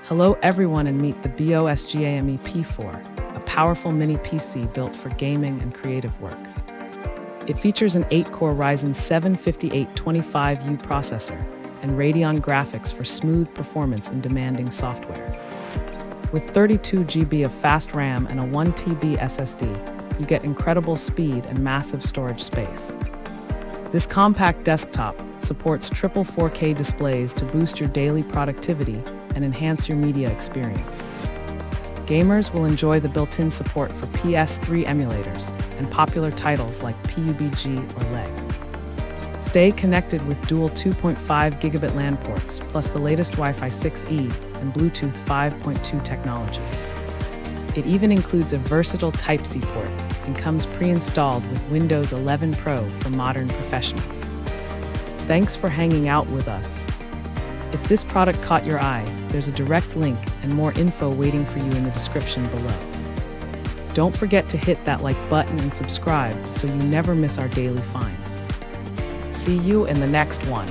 Hello everyone and meet the BOSGAME P4, a powerful mini PC built for gaming and creative work. It features an 8-core Ryzen 7 5825U processor and Radeon graphics for smooth performance in demanding software. With 32 GB of fast RAM and a 1 TB SSD, you get incredible speed and massive storage space. This compact desktop supports triple 4K displays to boost your daily productivity and enhance your media experience. Gamers will enjoy the built-in support for PS3 emulators and popular titles like PUBG or LEG. Stay connected with dual 2.5 gigabit LAN ports, plus the latest Wi-Fi 6E and Bluetooth 5.2 technology. It even includes a versatile Type-C port and comes pre-installed with Windows 11 Pro for modern professionals. Thanks for hanging out with us. If this product caught your eye, there's a direct link and more info waiting for you in the description below. Don't forget to hit that like button and subscribe so you never miss our daily finds. See you in the next one.